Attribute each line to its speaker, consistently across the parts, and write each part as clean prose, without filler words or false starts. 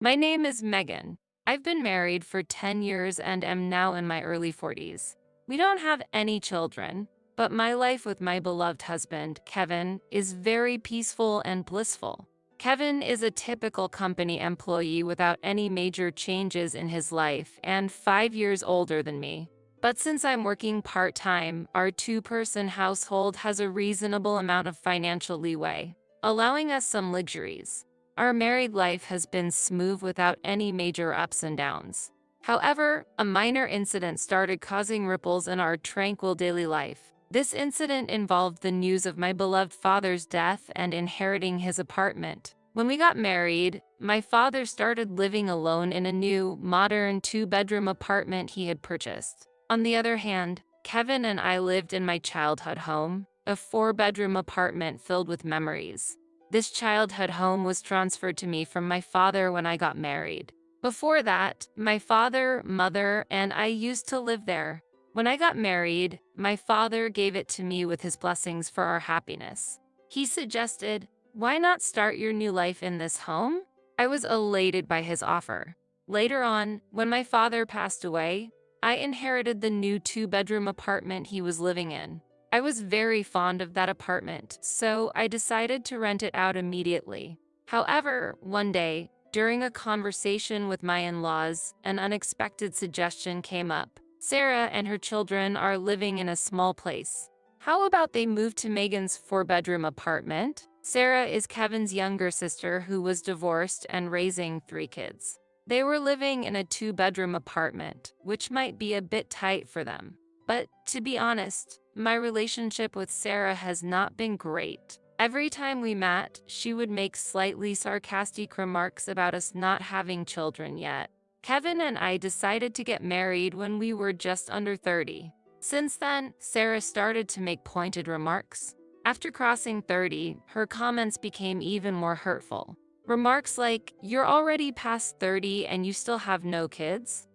Speaker 1: My name is Megan. I've been married for 10 years and am now in my early 40s. We don't have any children, but my life with my beloved husband, Kevin, is very peaceful and blissful. Kevin is a typical company employee without any major changes in his life and 5 years older than me. But since I'm working part-time, our two-person household has a reasonable amount of financial leeway, allowing us some luxuries. Our married life has been smooth without any major ups and downs. However, a minor incident started causing ripples in our tranquil daily life. This incident involved the news of my beloved father's death and inheriting his apartment. When we got married, my father started living alone in a new, modern two-bedroom apartment he had purchased. On the other hand, Kevin and I lived in my childhood home, a four-bedroom apartment filled with memories. This childhood home was transferred to me from my father when I got married. Before that, my father, mother, and I used to live there. When I got married, my father gave it to me with his blessings for our happiness. He suggested, "Why not start your new life in this home?" I was elated by his offer. Later on, when my father passed away, I inherited the new two-bedroom apartment he was living in. I was very fond of that apartment, so I decided to rent it out immediately. However, one day, during a conversation with my in-laws, an unexpected suggestion came up. Sarah and her children are living in a small place. How about they move to Megan's four-bedroom apartment? Sarah is Kevin's younger sister who was divorced and raising 3 kids. They were living in a two-bedroom apartment, which might be a bit tight for them. But to be honest, my relationship with Sarah has not been great. Every time we met, she would make slightly sarcastic remarks about us not having children yet. Kevin and I decided to get married when we were just under 30. Since then, Sarah started to make pointed remarks. After crossing 30, her comments became even more hurtful. Remarks like, "You're already past 30 and you still have no kids?"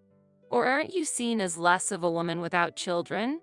Speaker 1: Or "Aren't you seen as less of a woman without children?"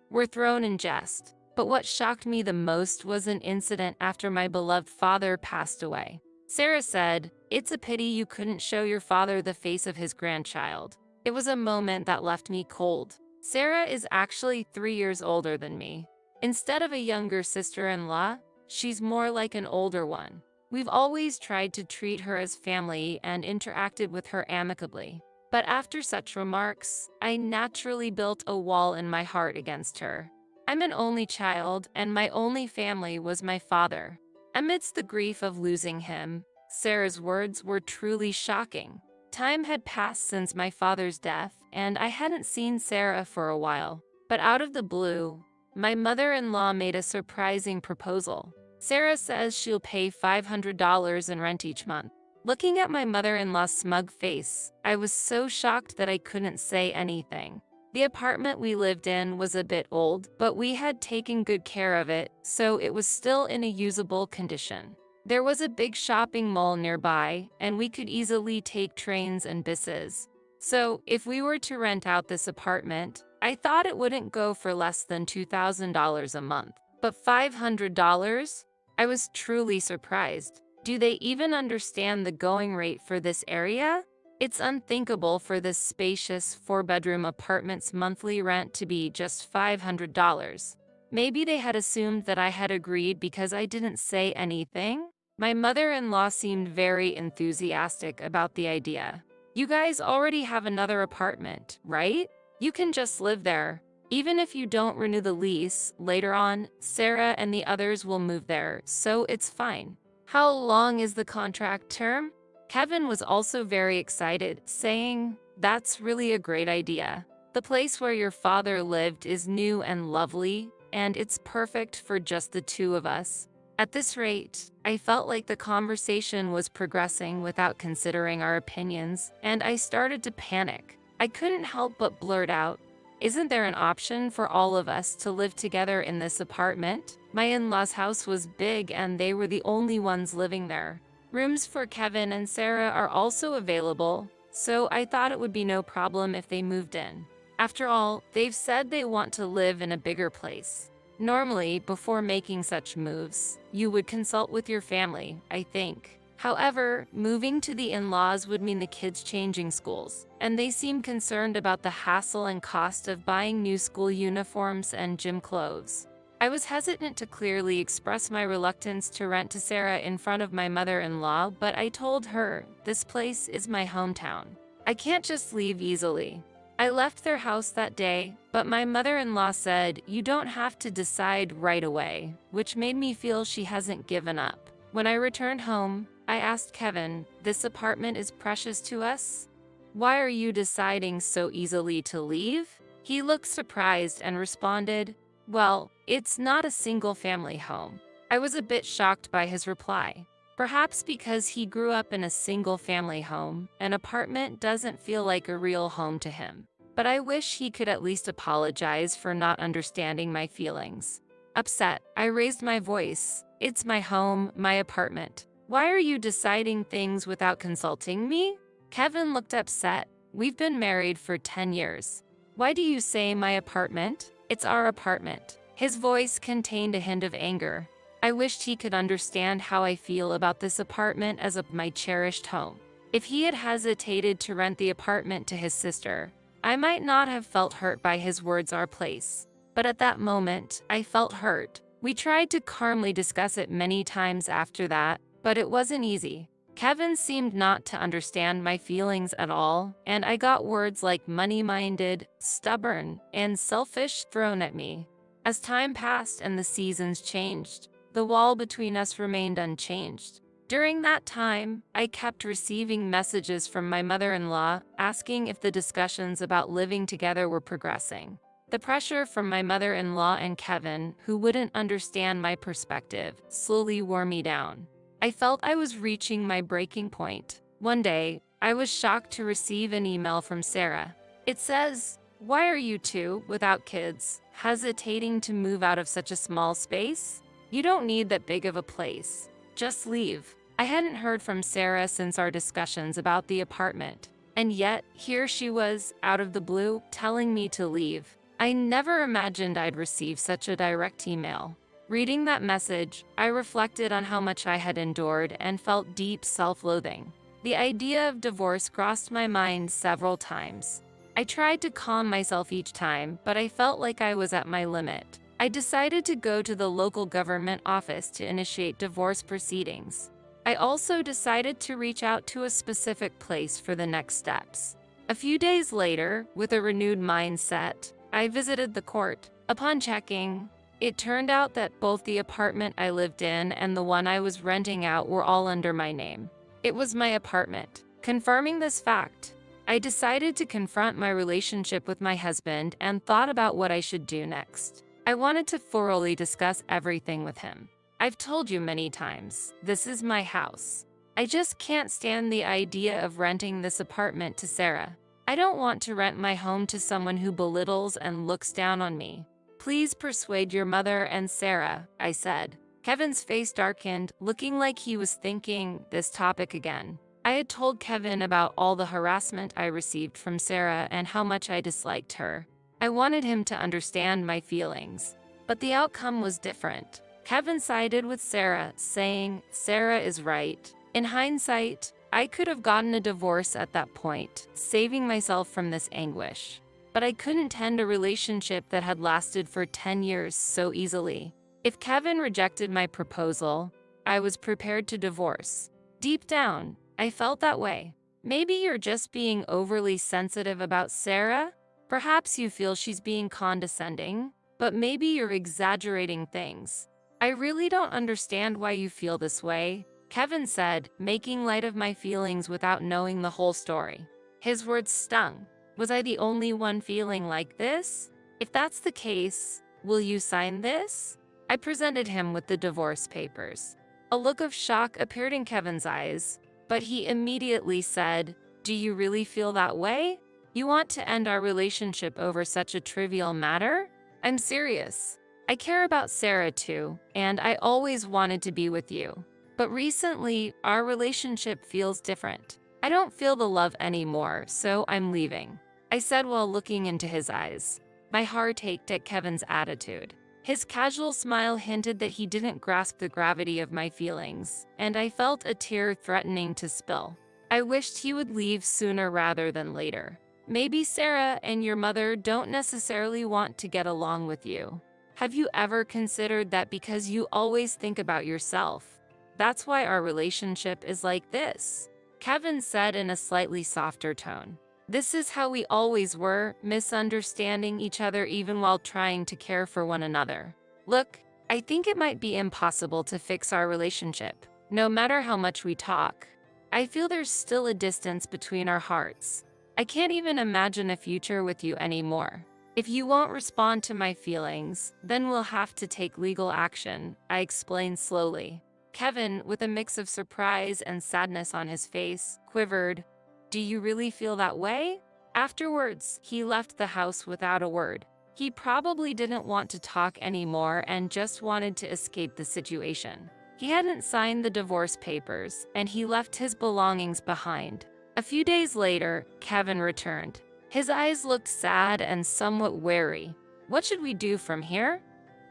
Speaker 1: Were thrown in jest. But what shocked me the most was an incident after my beloved father passed away. Sarah said, "It's a pity you couldn't show your father the face of his grandchild." It was a moment that left me cold. Sarah is actually 3 years older than me. Instead of a younger sister-in-law, she's more like an older one. We've always tried to treat her as family and interacted with her amicably. But after such remarks, I naturally built a wall in my heart against her. I'm an only child, and my only family was my father. Amidst the grief of losing him, Sarah's words were truly shocking. Time had passed since my father's death, and I hadn't seen Sarah for a while. But out of the blue, my mother-in-law made a surprising proposal. Sarah says she'll pay $500 in rent each month. Looking at my mother-in-law's smug face, I was so shocked that I couldn't say anything. The apartment we lived in was a bit old, but we had taken good care of it, so it was still in a usable condition. There was a big shopping mall nearby, and we could easily take trains and buses. So, if we were to rent out this apartment, I thought it wouldn't go for less than $2,000 a month. But $500? I was truly surprised. Do they even understand the going rate for this area? It's unthinkable for this spacious four-bedroom apartment's monthly rent to be just $500. Maybe they had assumed that I had agreed because I didn't say anything? My mother-in-law seemed very enthusiastic about the idea. "You guys already have another apartment, right? You can just live there. Even if you don't renew the lease, later on, Sarah and the others will move there, so it's fine." How long is the contract term? Kevin was also very excited, saying, "That's really a great idea. The place where your father lived is new and lovely, and it's perfect for just the two of us." At this rate, I felt like the conversation was progressing without considering our opinions, and I started to panic. I couldn't help but blurt out, "Isn't there an option for all of us to live together in this apartment?" My in-laws' house was big and they were the only ones living there. Rooms for Kevin and Sarah are also available, so I thought it would be no problem if they moved in. After all, they've said they want to live in a bigger place. Normally, before making such moves, you would consult with your family, I think. However, moving to the in-laws would mean the kids changing schools, and they seemed concerned about the hassle and cost of buying new school uniforms and gym clothes. I was hesitant to clearly express my reluctance to rent to Sarah in front of my mother-in-law, but I told her, "This place is my hometown. I can't just leave easily." I left their house that day, but my mother-in-law said, "You don't have to decide right away," which made me feel she hasn't given up. When I returned home, I asked Kevin, "This apartment is precious to us? Why are you deciding so easily to leave?" He looked surprised and responded, "Well, it's not a single-family home." I was a bit shocked by his reply. Perhaps because he grew up in a single-family home, an apartment doesn't feel like a real home to him. But I wish he could at least apologize for not understanding my feelings. Upset, I raised my voice. "It's my home, my apartment. Why are you deciding things without consulting me?" Kevin looked upset. "We've been married for 10 years. Why do you say my apartment? It's our apartment." His voice contained a hint of anger. I wished he could understand how I feel about this apartment as my cherished home. If he had hesitated to rent the apartment to his sister, I might not have felt hurt by his words "our place." But at that moment, I felt hurt. We tried to calmly discuss it many times after that, but it wasn't easy. Kevin seemed not to understand my feelings at all, and I got words like money-minded, stubborn, and selfish thrown at me. As time passed and the seasons changed, the wall between us remained unchanged. During that time, I kept receiving messages from my mother-in-law asking if the discussions about living together were progressing. The pressure from my mother-in-law and Kevin, who wouldn't understand my perspective, slowly wore me down. I felt I was reaching my breaking point. One day, I was shocked to receive an email from Sarah. It says, "Why are you two, without kids, hesitating to move out of such a small space? You don't need that big of a place. Just leave." I hadn't heard from Sarah since our discussions about the apartment, and yet here she was, out of the blue, telling me to leave. I never imagined I'd receive such a direct email. Reading that message, I reflected on how much I had endured and felt deep self-loathing. The idea of divorce crossed my mind several times. I tried to calm myself each time, but I felt like I was at my limit. I decided to go to the local government office to initiate divorce proceedings. I also decided to reach out to a specific place for the next steps. A few days later, with a renewed mindset, I visited the court. Upon checking, it turned out that both the apartment I lived in and the one I was renting out were all under my name. It was my apartment. Confirming this fact, I decided to confront my relationship with my husband and thought about what I should do next. I wanted to thoroughly discuss everything with him. I've told you many times, this is my house. I just can't stand the idea of renting this apartment to Sarah. I don't want to rent my home to someone who belittles and looks down on me. Please persuade your mother and Sarah, I said. Kevin's face darkened, looking like he was thinking this topic again. I had told Kevin about all the harassment I received from Sarah and how much I disliked her. I wanted him to understand my feelings, but the outcome was different. Kevin sided with Sarah, saying, "Sarah is right." In hindsight, I could have gotten a divorce at that point, saving myself from this anguish. But I couldn't end a relationship that had lasted for 10 years so easily. If Kevin rejected my proposal, I was prepared to divorce. Deep down, I felt that way. Maybe you're just being overly sensitive about Sarah? Perhaps you feel she's being condescending, but maybe you're exaggerating things. I really don't understand why you feel this way, Kevin said, making light of my feelings without knowing the whole story. His words stung. Was I the only one feeling like this? If that's the case, will you sign this? I presented him with the divorce papers. A look of shock appeared in Kevin's eyes, but he immediately said, "Do you really feel that way? You want to end our relationship over such a trivial matter? I'm serious. I care about Sarah too, and I always wanted to be with you. But recently, our relationship feels different. I don't feel the love anymore, so I'm leaving," I said while looking into his eyes. My heart ached at Kevin's attitude. His casual smile hinted that he didn't grasp the gravity of my feelings, and I felt a tear threatening to spill. I wished he would leave sooner rather than later. Maybe Sarah and your mother don't necessarily want to get along with you. Have you ever considered that because you always think about yourself? That's why our relationship is like this, Kevin said in a slightly softer tone. This is how we always were, misunderstanding each other even while trying to care for one another. Look, I think it might be impossible to fix our relationship, no matter how much we talk. I feel there's still a distance between our hearts. I can't even imagine a future with you anymore. If you won't respond to my feelings, then we'll have to take legal action, I explained slowly. Kevin, with a mix of surprise and sadness on his face, quivered. Do you really feel that way? Afterwards, he left the house without a word. He probably didn't want to talk anymore and just wanted to escape the situation. He hadn't signed the divorce papers, and he left his belongings behind. A few days later, Kevin returned. His eyes looked sad and somewhat wary. What should we do from here?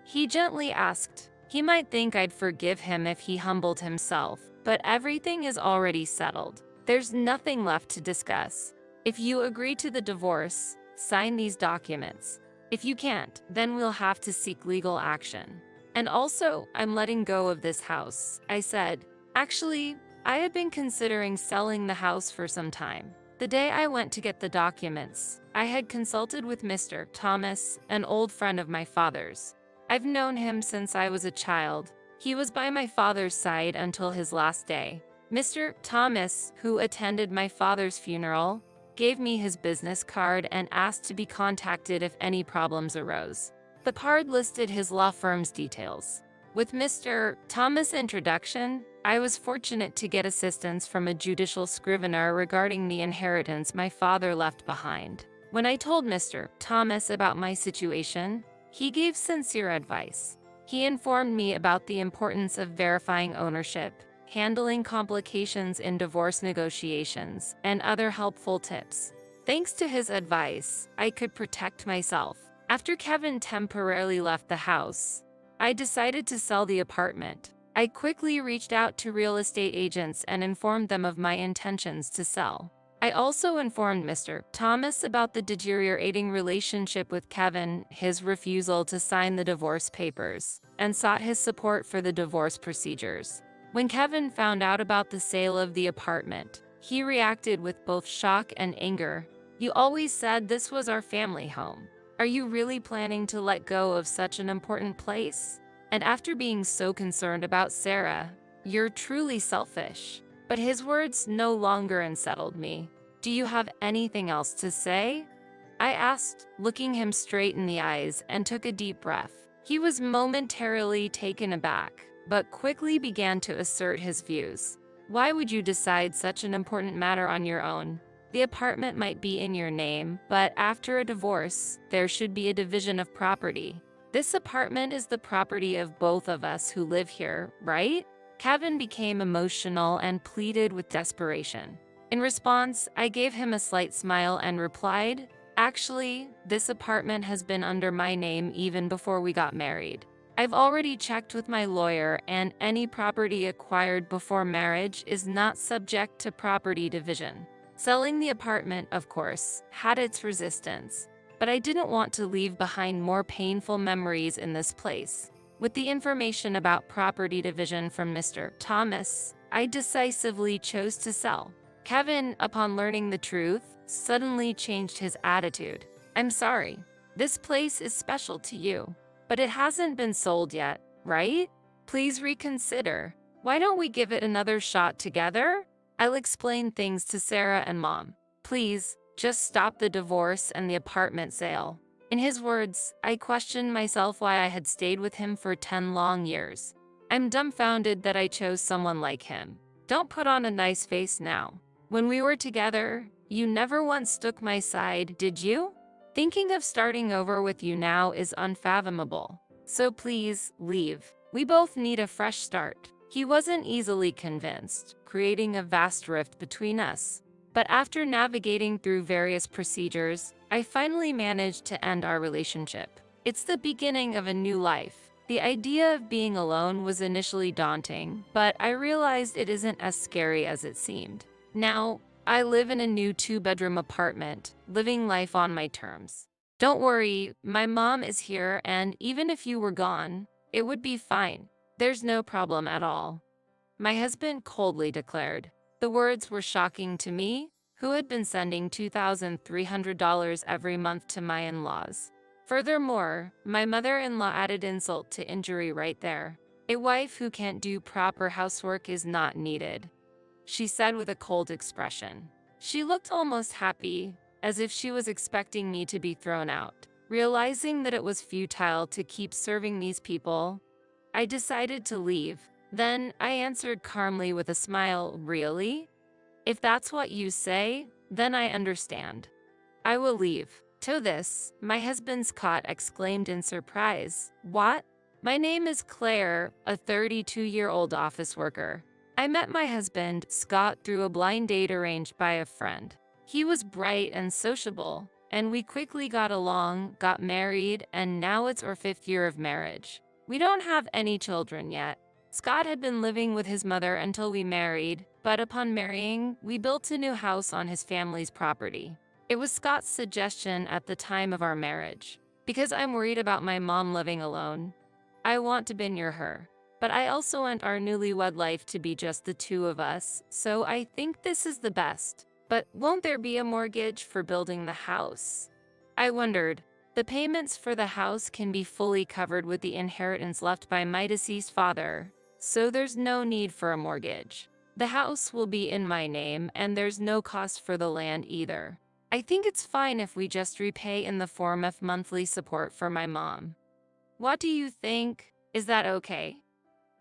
Speaker 1: He gently asked. He might think I'd forgive him if he humbled himself, but everything is already settled. There's nothing left to discuss. If you agree to the divorce, sign these documents. If you can't, then we'll have to seek legal action. And also, I'm letting go of this house, I said. Actually, I had been considering selling the house for some time. The day I went to get the documents, I had consulted with Mr. Thomas, an old friend of my father's. I've known him since I was a child. He was by my father's side until his last day. Mr. Thomas, who attended my father's funeral, gave me his business card and asked to be contacted if any problems arose. The card listed his law firm's details. With Mr. Thomas' introduction, I was fortunate to get assistance from a judicial scrivener regarding the inheritance my father left behind. When I told Mr. Thomas about my situation, he gave sincere advice. He informed me about the importance of verifying ownership, handling complications in divorce negotiations, and other helpful tips. Thanks to his advice, I could protect myself. After Kevin temporarily left the house, I decided to sell the apartment. I quickly reached out to real estate agents and informed them of my intentions to sell. I also informed Mr. Thomas about the deteriorating relationship with Kevin, his refusal to sign the divorce papers, and sought his support for the divorce procedures. When Kevin found out about the sale of the apartment, he reacted with both shock and anger. You always said this was our family home. Are you really planning to let go of such an important place? And after being so concerned about Sarah, you're truly selfish. But his words no longer unsettled me. Do you have anything else to say? I asked, looking him straight in the eyes, and took a deep breath. He was momentarily taken aback, but quickly began to assert his views. Why would you decide such an important matter on your own? The apartment might be in your name, but after a divorce, there should be a division of property. This apartment is the property of both of us who live here, right? Kevin became emotional and pleaded with desperation. In response, I gave him a slight smile and replied, Actually, this apartment has been under my name even before we got married. I've already checked with my lawyer, and any property acquired before marriage is not subject to property division. Selling the apartment, of course, had its resistance, but I didn't want to leave behind more painful memories in this place. With the information about property division from Mr. Thomas, I decisively chose to sell. Kevin, upon learning the truth, suddenly changed his attitude. I'm sorry. This place is special to you, but it hasn't been sold yet, right? Please reconsider. Why don't we give it another shot together? I'll explain things to Sarah and Mom. Please, just stop the divorce and the apartment sale. In his words, I questioned myself why I had stayed with him for 10 long years. I'm dumbfounded that I chose someone like him. Don't put on a nice face now. When we were together, you never once took my side, did you? Thinking of starting over with you now is unfathomable. So please, leave. We both need a fresh start. He wasn't easily convinced, creating a vast rift between us. But after navigating through various procedures, I finally managed to end our relationship. It's the beginning of a new life. The idea of being alone was initially daunting, but I realized it isn't as scary as it seemed. Now, I live in a new 2-bedroom apartment, living life on my terms. Don't worry, my mom is here, and even if you were gone, it would be fine. There's no problem at all. My husband coldly declared. The words were shocking to me, who had been sending $2,300 every month to my in-laws. Furthermore, my mother-in-law added insult to injury right there. A wife who can't do proper housework is not needed, she said with a cold expression. She looked almost happy, as if she was expecting me to be thrown out. Realizing that it was futile to keep serving these people, I decided to leave. Then I answered calmly with a smile, "Really? If that's what you say, then I understand. I will leave." To this, my husband Scott exclaimed in surprise, "What?" My name is Claire, a 32-year-old office worker. I met my husband, Scott, through a blind date arranged by a friend. He was bright and sociable, and we quickly got along, got married, and now it's our 5th year of marriage. We don't have any children yet. Scott had been living with his mother until we married, but upon marrying, we built a new house on his family's property. It was Scott's suggestion at the time of our marriage. Because I'm worried about my mom living alone, I want to be near her. But I also want our newlywed life to be just the two of us, so I think this is the best. But won't there be a mortgage for building the house? I wondered. The payments for the house can be fully covered with the inheritance left by my deceased father, so there's no need for a mortgage. The house will be in my name, and there's no cost for the land either. I think it's fine if we just repay in the form of monthly support for my mom. What do you think? Is that okay?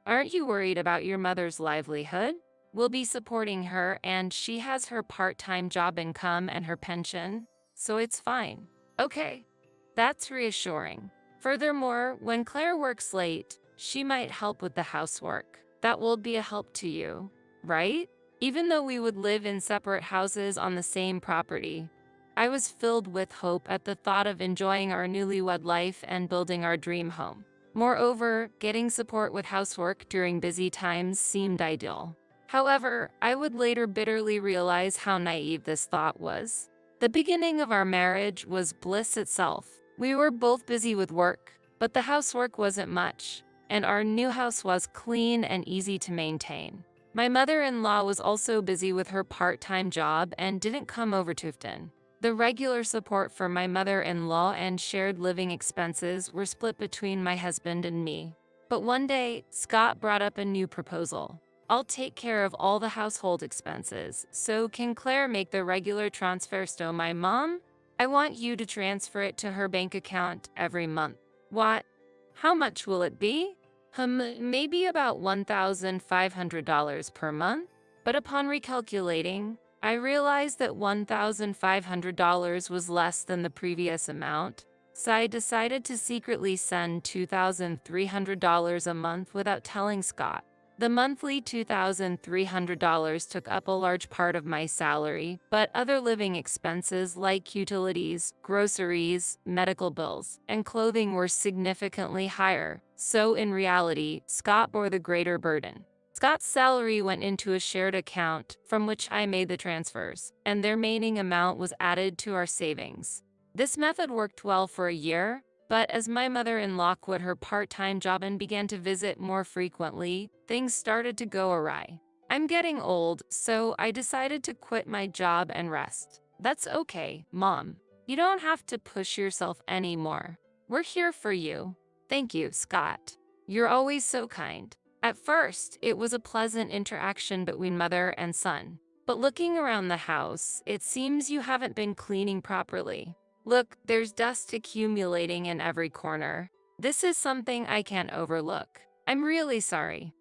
Speaker 1: Aren't you worried about your mother's livelihood? We'll be supporting her, and she has her part-time job income and her pension, so it's fine. Okay, that's reassuring. Furthermore, when Claire works late, she might help with the housework. That will be a help to you, right? Even though we would live in separate houses on the same property, I was filled with hope at the thought of enjoying our newlywed life and building our dream home. Moreover, getting support with housework during busy times seemed ideal. However, I would later bitterly realize how naive this thought was. The beginning of our marriage was bliss itself. We were both busy with work, but the housework wasn't much, and our new house was clean and easy to maintain. My mother-in-law was also busy with her part-time job and didn't come over too often. The regular support for my mother-in-law and shared living expenses were split between my husband and me. But one day, Scott brought up a new proposal. I'll take care of all the household expenses, so can Claire make the regular transfers to my mom? I want you to transfer it to her bank account every month. What? How much will it be? Maybe about $1,500 per month? But upon recalculating, I realized that $1,500 was less than the previous amount, so I decided to secretly send $2,300 a month without telling Scott. The monthly $2,300 took up a large part of my salary, but other living expenses like utilities, groceries, medical bills, and clothing were significantly higher, so in reality, Scott bore the greater burden. Scott's salary went into a shared account from which I made the transfers, and the remaining amount was added to our savings. This method worked well for a year, but as my mother-in-law quit her part-time job and began to visit more frequently, things started to go awry. I'm getting old, so I decided to quit my job and rest. That's okay, Mom. You don't have to push yourself anymore. We're here for you. Thank you, Scott. You're always so kind. At first, it was a pleasant interaction between mother and son. But looking around the house, it seems you haven't been cleaning properly. Look, there's dust accumulating in every corner. This is something I can't overlook. I'm really sorry.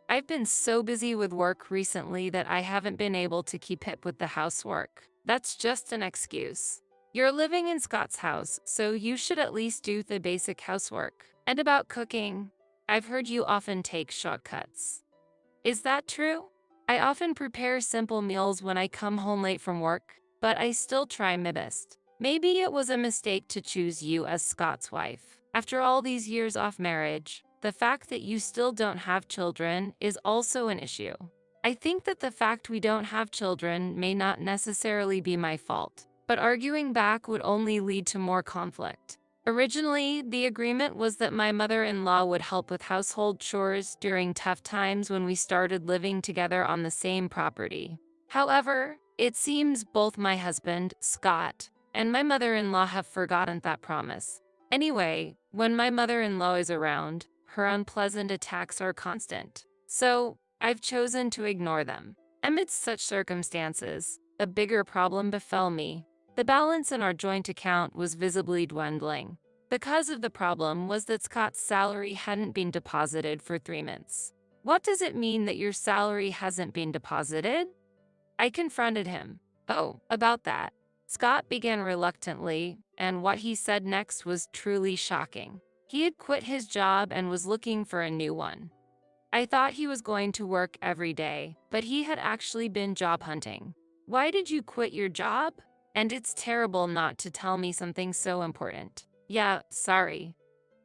Speaker 1: I've been so busy with work recently that I haven't been able to keep up with the housework. That's just an excuse. You're living in Scott's house, so you should at least do the basic housework. And about cooking, I've heard you often take shortcuts. Is that true? I often prepare simple meals when I come home late from work, but I still try my best. Maybe it was a mistake to choose you as Scott's wife. After all these years off marriage, the fact that you still don't have children is also an issue. I think that the fact we don't have children may not necessarily be my fault, but arguing back would only lead to more conflict. Originally, the agreement was that my mother-in-law would help with household chores during tough times when we started living together on the same property. However, it seems both my husband, Scott, and my mother-in-law have forgotten that promise. Anyway, when my mother-in-law is around, her unpleasant attacks are constant. So, I've chosen to ignore them. Amidst such circumstances, a bigger problem befell me. The balance in our joint account was visibly dwindling. The cause of the problem was that Scott's salary hadn't been deposited for 3 months. What does it mean that your salary hasn't been deposited? I confronted him. Oh, about that. Scott began reluctantly, and what he said next was truly shocking. He had quit his job and was looking for a new one. I thought he was going to work every day, but he had actually been job hunting. Why did you quit your job? And it's terrible not to tell me something so important. Yeah, sorry.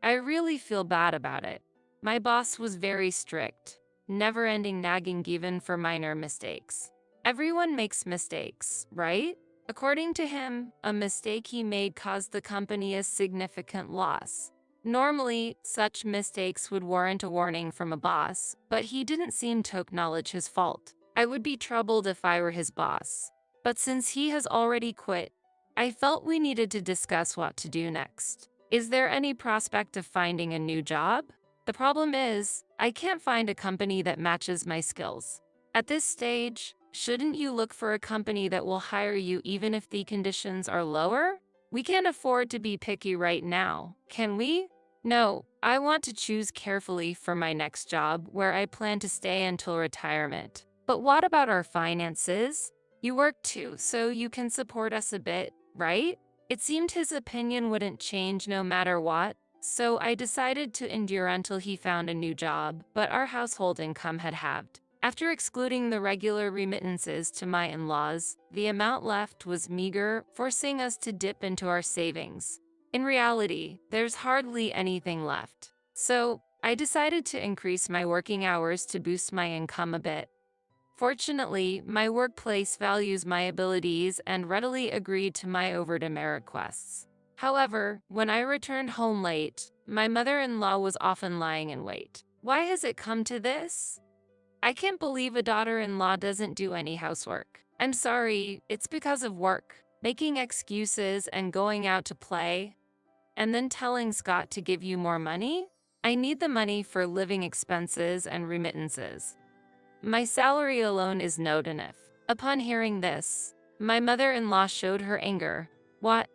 Speaker 1: I really feel bad about it. My boss was very strict, never-ending nagging even for minor mistakes. Everyone makes mistakes, right? According to him, a mistake he made caused the company a significant loss. Normally, such mistakes would warrant a warning from a boss, but he didn't seem to acknowledge his fault. I would be troubled if I were his boss. But since he has already quit, I felt we needed to discuss what to do next. Is there any prospect of finding a new job? The problem is, I can't find a company that matches my skills. At this stage, shouldn't you look for a company that will hire you even if the conditions are lower? We can't afford to be picky right now, can we? No, I want to choose carefully for my next job where I plan to stay until retirement. But what about our finances? You work too, so you can support us a bit, right? It seemed his opinion wouldn't change no matter what, so I decided to endure until he found a new job, but our household income had halved. After excluding the regular remittances to my in-laws, the amount left was meager, forcing us to dip into our savings. In reality, there's hardly anything left. So, I decided to increase my working hours to boost my income a bit. Fortunately, my workplace values my abilities and readily agreed to my overtime requests. However, when I returned home late, my mother-in-law was often lying in wait. Why has it come to this? I can't believe a daughter-in-law doesn't do any housework. I'm sorry, it's because of work. Making excuses and going out to play, and then telling Scott to give you more money? I need the money for living expenses and remittances. My salary alone is not enough. Upon hearing this, my mother-in-law showed her anger. What?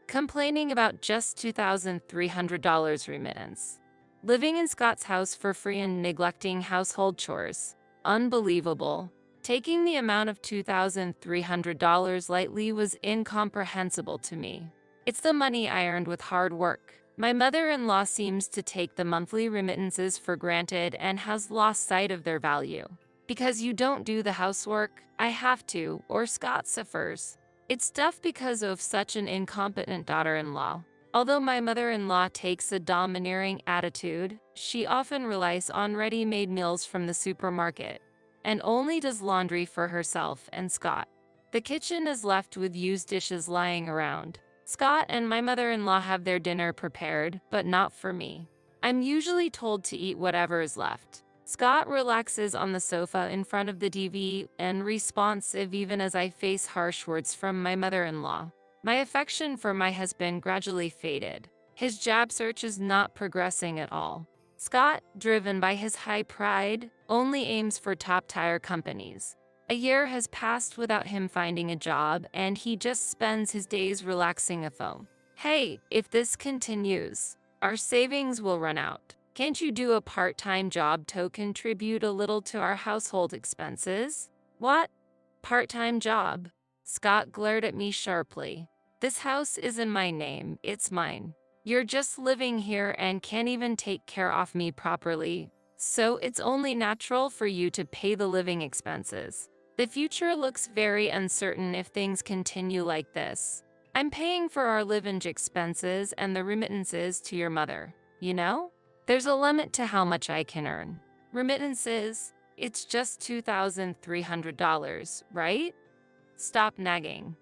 Speaker 1: Complaining about just $2,300 remittance. Living in Scott's house for free and neglecting household chores. Unbelievable. Taking the amount of $2,300 lightly was incomprehensible to me. It's the money I earned with hard work. My mother-in-law seems to take the monthly remittances for granted and has lost sight of their value. Because you don't do the housework, I have to, or Scott suffers. It's tough because of such an incompetent daughter-in-law. Although my mother-in-law takes a domineering attitude, she often relies on ready-made meals from the supermarket and only does laundry for herself and Scott. The kitchen is left with used dishes lying around. Scott and my mother-in-law have their dinner prepared, but not for me. I'm usually told to eat whatever is left. Scott relaxes on the sofa in front of the TV and responsive even as I face harsh words from my mother-in-law. My affection for my husband gradually faded. His job search is not progressing at all. Scott, driven by his high pride, only aims for top-tier companies. A year has passed without him finding a job, and he just spends his days relaxing at home. Hey, if this continues, our savings will run out. Can't you do a part-time job to contribute a little to our household expenses? What? Part-time job? Scott glared at me sharply. This house isn't my name, it's mine. You're just living here and can't even take care of me properly, so it's only natural for you to pay the living expenses. The future looks very uncertain if things continue like this. I'm paying for our living expenses and the remittances to your mother. You know? There's a limit to how much I can earn. Remittances, it's just $2,300, right? Stop nagging.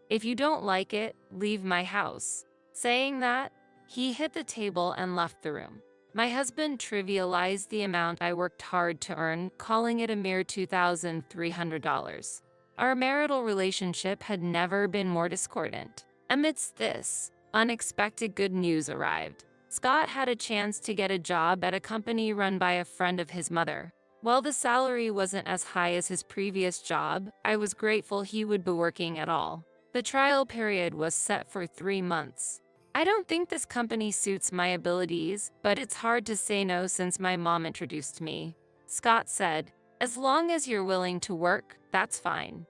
Speaker 1: If you don't like it, leave my house. Saying that, he hit the table and left the room. My husband trivialized the amount I worked hard to earn, calling it a mere $2,300. Our marital relationship had never been more discordant. Amidst this, unexpected good news arrived. Scott had a chance to get a job at a company run by a friend of his mother. While the salary wasn't as high as his previous job, I was grateful he would be working at all. The trial period was set for 3 months. I don't think this company suits my abilities, but it's hard to say no since my mom introduced me. Scott said, as long as you're willing to work, that's fine.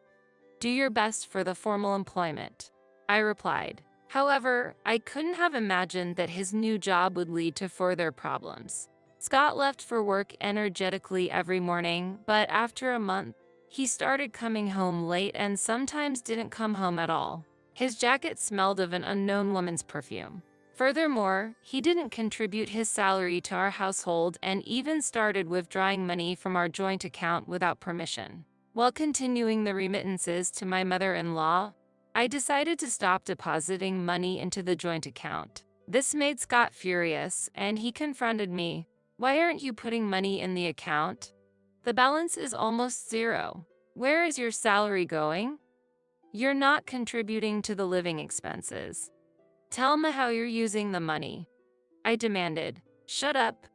Speaker 1: Do your best for the formal employment. I replied. However, I couldn't have imagined that his new job would lead to further problems. Scott left for work energetically every morning, but after a month, he started coming home late and sometimes didn't come home at all. His jacket smelled of an unknown woman's perfume. Furthermore, he didn't contribute his salary to our household and even started withdrawing money from our joint account without permission. While continuing the remittances to my mother-in-law, I decided to stop depositing money into the joint account. This made Scott furious, and he confronted me. Why aren't you putting money in the account? The balance is almost zero. Where is your salary going? You're not contributing to the living expenses. Tell me how you're using the money. I demanded. Shut up.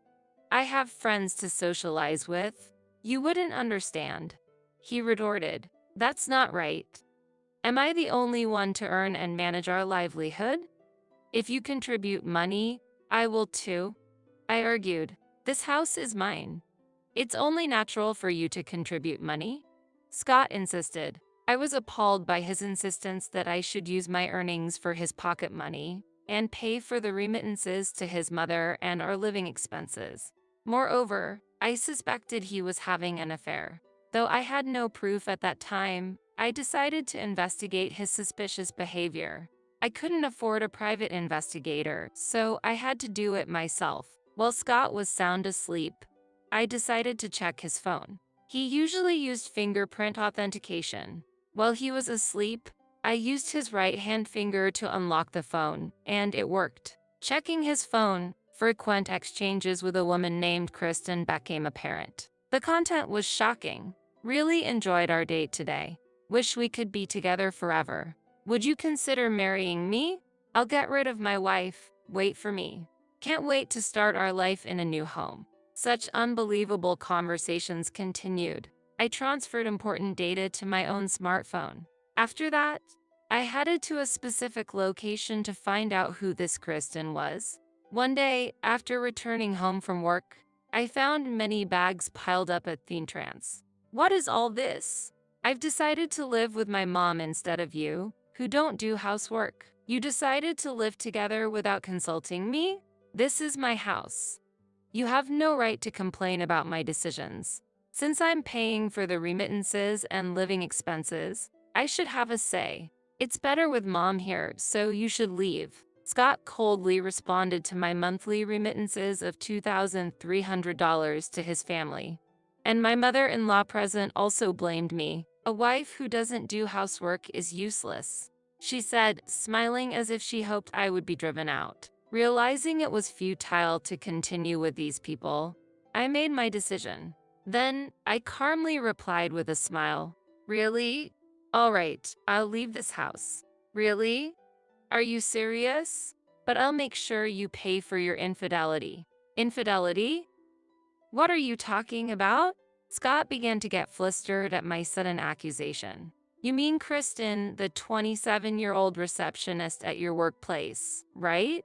Speaker 1: I have friends to socialize with. You wouldn't understand. He retorted. That's not right. Am I the only one to earn and manage our livelihood? If you contribute money, I will too. I argued. This house is mine. It's only natural for you to contribute money. Scott insisted. I was appalled by his insistence that I should use my earnings for his pocket money and pay for the remittances to his mother and our living expenses. Moreover, I suspected he was having an affair. Though I had no proof at that time, I decided to investigate his suspicious behavior. I couldn't afford a private investigator, so I had to do it myself. While Scott was sound asleep, I decided to check his phone. He usually used fingerprint authentication. While he was asleep, I used his right-hand finger to unlock the phone, and it worked. Checking his phone, frequent exchanges with a woman named Kristen became apparent. The content was shocking. Really enjoyed our date today. Wish we could be together forever. Would you consider marrying me? I'll get rid of my wife. Wait for me. Can't wait to start our life in a new home. Such unbelievable conversations continued. I transferred important data to my own smartphone. After that, I headed to a specific location to find out who this Kristen was. One day, after returning home from work, I found many bags piled up at Thintrans. What is all this? I've decided to live with my mom instead of you, who don't do housework. You decided to live together without consulting me? This is my house. You have no right to complain about my decisions. Since I'm paying for the remittances and living expenses, I should have a say. It's better with mom here, so you should leave. Scott coldly responded to my monthly remittances of $2,300 to his family. And my mother-in-law present also blamed me. A wife who doesn't do housework is useless, she said, smiling as if she hoped I would be driven out. Realizing it was futile to continue with these people, I made my decision. Then, I calmly replied with a smile. Really? All right, I'll leave this house. Really? Are you serious? But I'll make sure you pay for your infidelity. Infidelity? What are you talking about? Scott began to get flustered at my sudden accusation. You mean Kristen, the 27-year-old receptionist at your workplace, right?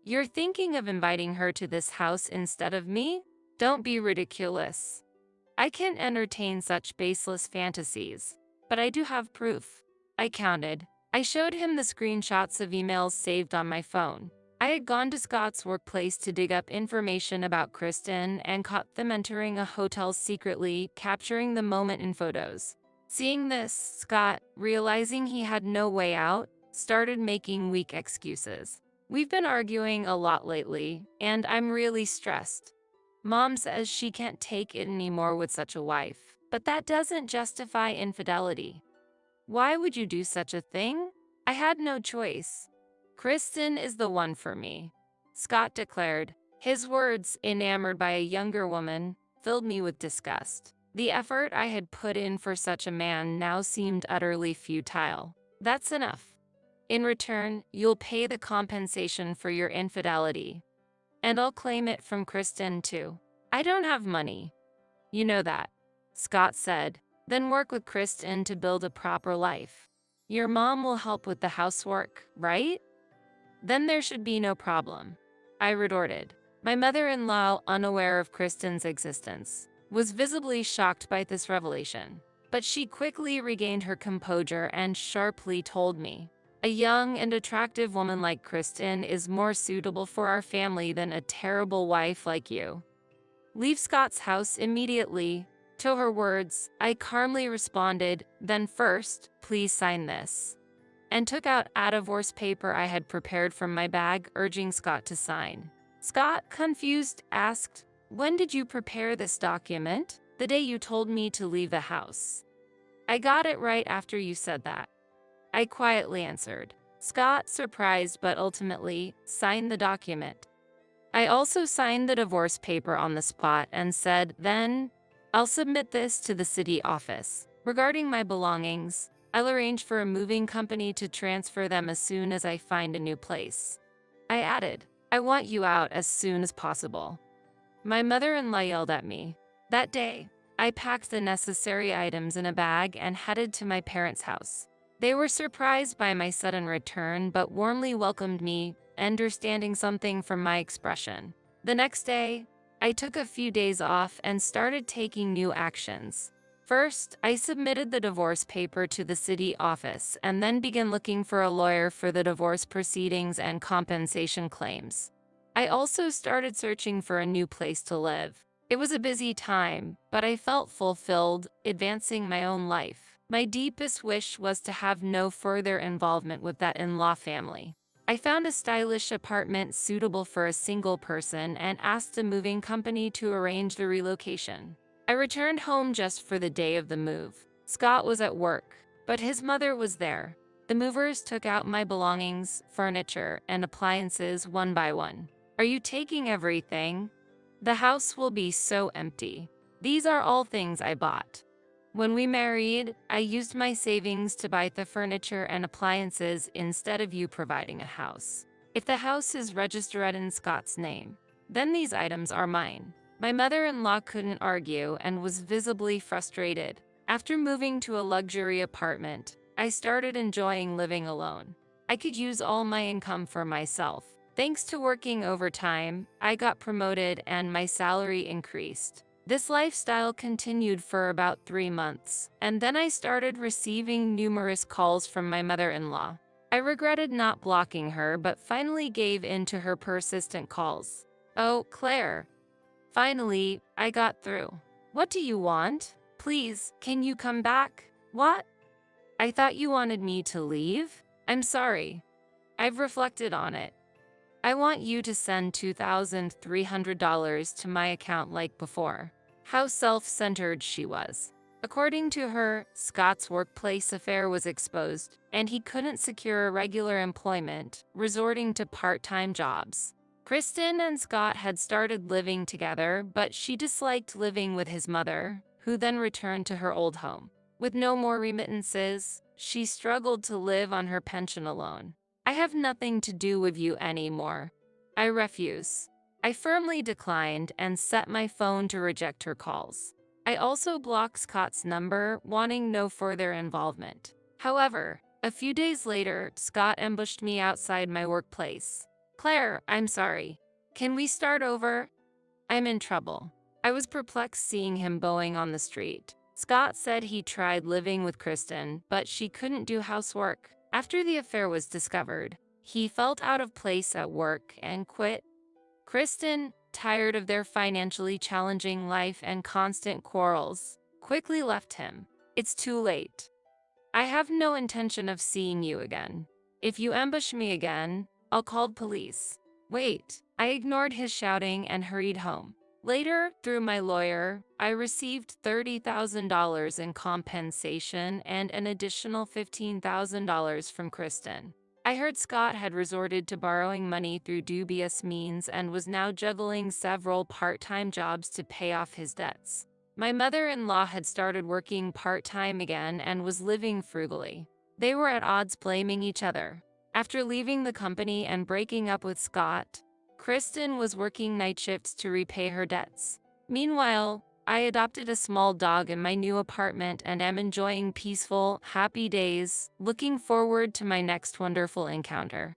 Speaker 1: You're thinking of inviting her to this house instead of me? Don't be ridiculous. I can't entertain such baseless fantasies. But I do have proof. I counted. I showed him the screenshots of emails saved on my phone. I had gone to Scott's workplace to dig up information about Kristen and caught them entering a hotel secretly, capturing the moment in photos. Seeing this, Scott, realizing he had no way out, started making weak excuses. We've been arguing a lot lately, and I'm really stressed. Mom says she can't take it anymore with such a wife, but that doesn't justify infidelity. Why would you do such a thing? I had no choice. Kristen is the one for me, Scott declared. His words, enamored by a younger woman, filled me with disgust. The effort I had put in for such a man now seemed utterly futile. That's enough. In return, you'll pay the compensation for your infidelity. And I'll claim it from Kristen too. I don't have money. You know that, Scott said. Then work with Kristen to build a proper life. Your mom will help with the housework, right? Then there should be no problem, I retorted. My mother-in-law, unaware of Kristen's existence, was visibly shocked by this revelation. But she quickly regained her composure and sharply told me, a young and attractive woman like Kristen is more suitable for our family than a terrible wife like you. Leave Scott's house immediately. To her words, I calmly responded, then first, please sign this, and took out a divorce paper I had prepared from my bag, urging Scott to sign. Scott, confused, asked, when did you prepare this document? The day you told me to leave the house. I got it right after you said that, I quietly answered. Scott, surprised but ultimately, signed the document. I also signed the divorce paper on the spot and said, then, I'll submit this to the city office. Regarding my belongings, I'll arrange for a moving company to transfer them as soon as I find a new place. I added, I want you out as soon as possible. My mother-in-law yelled at me. That day, I packed the necessary items in a bag and headed to my parents' house. They were surprised by my sudden return but warmly welcomed me, understanding something from my expression. The next day, I took a few days off and started taking new actions. First, I submitted the divorce paper to the city office and then began looking for a lawyer for the divorce proceedings and compensation claims. I also started searching for a new place to live. It was a busy time, but I felt fulfilled, advancing my own life. My deepest wish was to have no further involvement with that in-law family. I found a stylish apartment suitable for a single person and asked a moving company to arrange the relocation. I returned home just for the day of the move. Scott was at work, but his mother was there. The movers took out my belongings, furniture, and appliances one by one. Are you taking everything? The house will be so empty. These are all things I bought. When we married, I used my savings to buy the furniture and appliances instead of you providing a house. If the house is registered in Scott's name, then these items are mine. My mother-in-law couldn't argue and was visibly frustrated. After moving to a luxury apartment, I started enjoying living alone. I could use all my income for myself. Thanks to working overtime, I got promoted and my salary increased. This lifestyle continued for about 3 months, and then I started receiving numerous calls from my mother-in-law. I regretted not blocking her, but finally gave in to her persistent calls. Oh, Claire. Finally, I got through. What do you want? Please, can you come back? What? I thought you wanted me to leave? I'm sorry. I've reflected on it. I want you to send $2,300 to my account like before. How self-centered she was. According to her, Scott's workplace affair was exposed, and he couldn't secure regular employment, resorting to part-time jobs. Kristen and Scott had started living together, but she disliked living with his mother, who then returned to her old home. With no more remittances, she struggled to live on her pension alone. I have nothing to do with you anymore. I refuse. I firmly declined and set my phone to reject her calls. I also blocked Scott's number, wanting no further involvement. However, a few days later, Scott ambushed me outside my workplace. Claire, I'm sorry. Can we start over? I'm in trouble. I was perplexed seeing him bowing on the street. Scott said he tried living with Kristen, but she couldn't do housework. After the affair was discovered, he felt out of place at work and quit. Kristen, tired of their financially challenging life and constant quarrels, quickly left him. It's too late. I have no intention of seeing you again. If you ambush me again, I'll call police. Wait, I ignored his shouting and hurried home. Later, through my lawyer, I received $30,000 in compensation and an additional $15,000 from Kristen. I heard Scott had resorted to borrowing money through dubious means and was now juggling several part-time jobs to pay off his debts. My mother-in-law had started working part-time again and was living frugally. They were at odds, blaming each other. After leaving the company and breaking up with Scott, Kristen was working night shifts to repay her debts. Meanwhile, I adopted a small dog in my new apartment and am enjoying peaceful, happy days, looking forward to my next wonderful encounter.